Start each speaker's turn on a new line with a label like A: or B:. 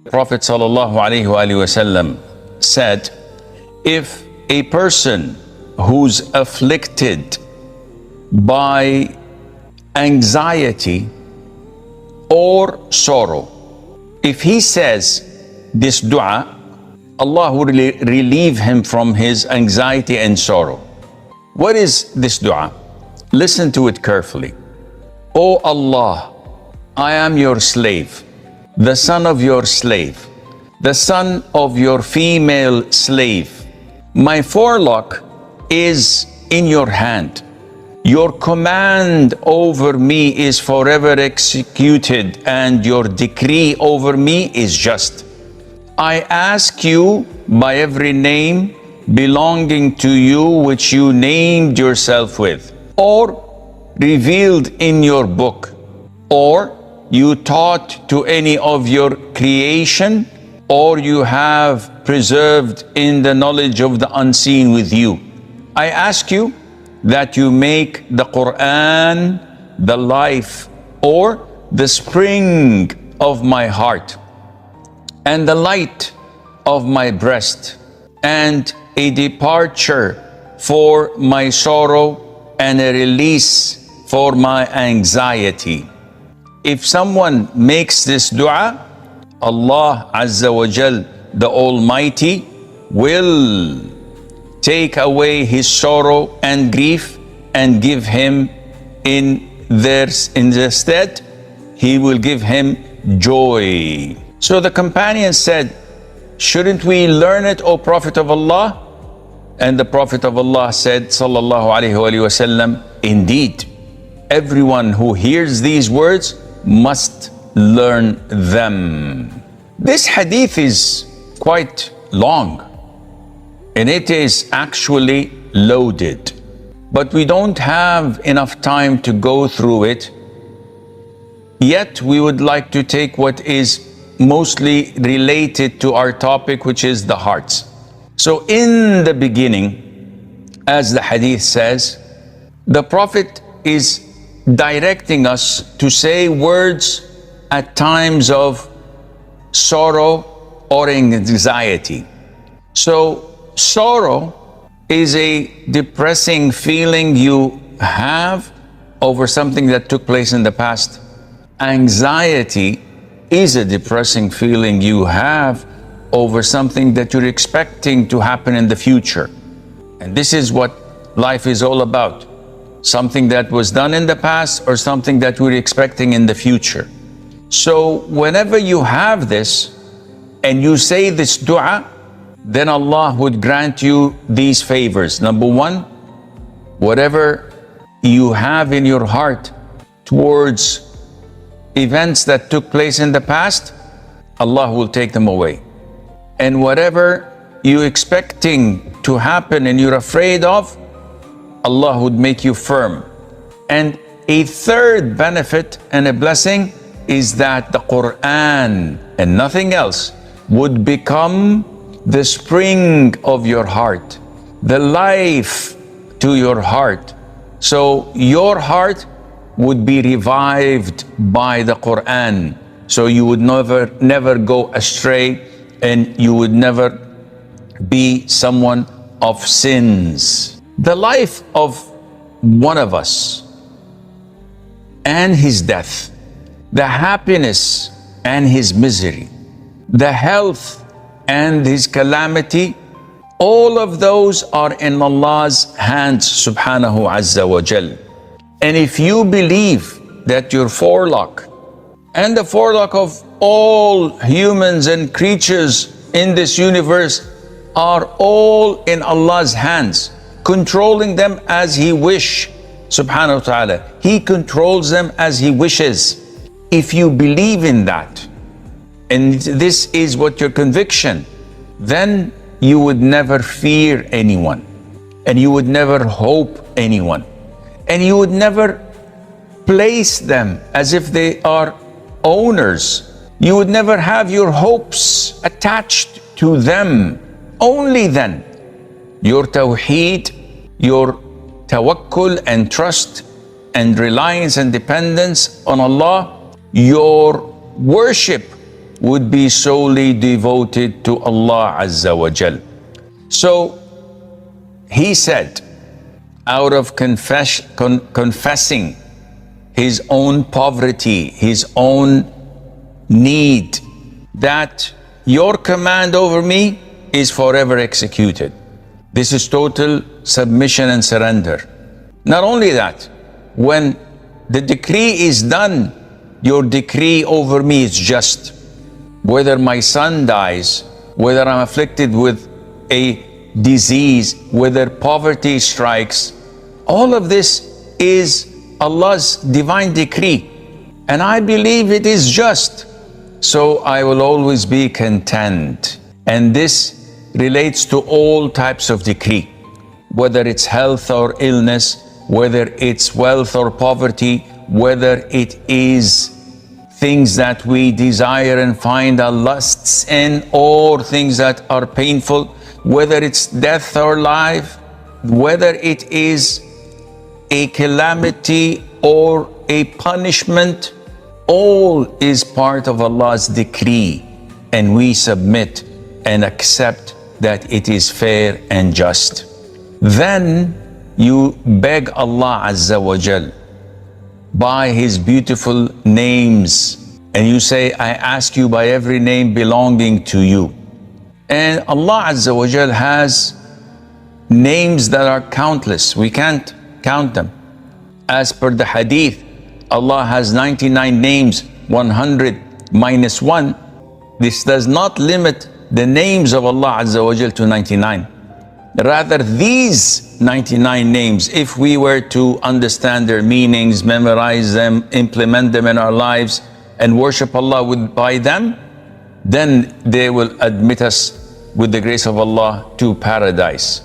A: Prophet ﷺ said, if a person who's afflicted by anxiety or sorrow, if he says this dua, Allah will relieve him from his anxiety and sorrow. What is this dua? Listen to it carefully. O Allah, I am your slave, the son of your slave, the son of your female slave. My forelock is in your hand. Your command over me is forever executed, and your decree over me is just. I ask you by every name belonging to you which you named yourself with, or revealed in your book, or you taught to any of your creation, or you have preserved in the knowledge of the unseen with you. I ask you that you make the Qur'an the life or the spring of my heart, and the light of my breast, and a departure for my sorrow and a release for my anxiety. If someone makes this dua, Allah Azza wa Jal, the Almighty, will take away his sorrow and grief and give him in their stead, he will give him joy. So the companion said, shouldn't we learn it, O Prophet of Allah? And the Prophet of Allah said, sallallahu alaihi wasallam, indeed, everyone who hears these words must learn them. This hadith is quite long, and it is actually loaded, but we don't have enough time to go through it. Yet we would like to take what is mostly related to our topic, which is the hearts. So in the beginning, as the hadith says, the Prophet is directing us to say words at times of sorrow or anxiety. So sorrow is a depressing feeling you have over something that took place in the past. Anxiety is a depressing feeling you have over something that you're expecting to happen in the future. And this is what life is all about. Something that was done in the past or something that we're expecting in the future. So whenever you have this and you say this dua, then Allah would grant you these favors. Number one, whatever you have in your heart towards events that took place in the past, Allah will take them away. And whatever you're expecting to happen and you're afraid of, Allah would make you firm. And a third benefit and a blessing is that the Qur'an and nothing else would become the spring of your heart, the life to your heart. So your heart would be revived by the Qur'an. So you would never go astray, and you would never be someone of sins. The life of one of us and his death, the happiness and his misery, the health and his calamity, all of those are in Allah's hands, subhanahu azza wa jal. And if you believe that your forelock and the forelock of all humans and creatures in this universe are all in Allah's hands, controlling them as He wishes, subhanahu wa ta'ala. He controls them as He wishes. If you believe in that, and this is what your conviction, then you would never fear anyone, and you would never hope anyone, and you would never place them as if they are owners. You would never have your hopes attached to them. Only then your tawheed, your tawakkul and trust and reliance and dependence on Allah, your worship would be solely devoted to Allah Azza wa Jal. So he said, out of confessing his own poverty, his own need, that your command over me is forever executed. This is total submission and surrender. Not only that, when the decree is done, your decree over me is just. Whether my son dies, whether I'm afflicted with a disease, whether poverty strikes, all of this is Allah's divine decree. And I believe it is just. So I will always be content. And this relates to all types of decree, whether it's health or illness, whether it's wealth or poverty, whether it is things that we desire and find our lusts in, or things that are painful, whether it's death or life, whether it is a calamity or a punishment, all is part of Allah's decree, and we submit and accept that it is fair and just. Then you beg Allah Azza wa Jal by His beautiful names, and you say, I ask you by every name belonging to you. And Allah Azza wa Jal has names that are countless. We can't count them. As per the hadith, Allah has 99 names, 100 minus 1. This does not limit the names of Allah Azza wa Jal to 99. Rather, these 99 names, if we were to understand their meanings, memorize them, implement them in our lives, and worship Allah by them, then they will admit us, with the grace of Allah, to paradise.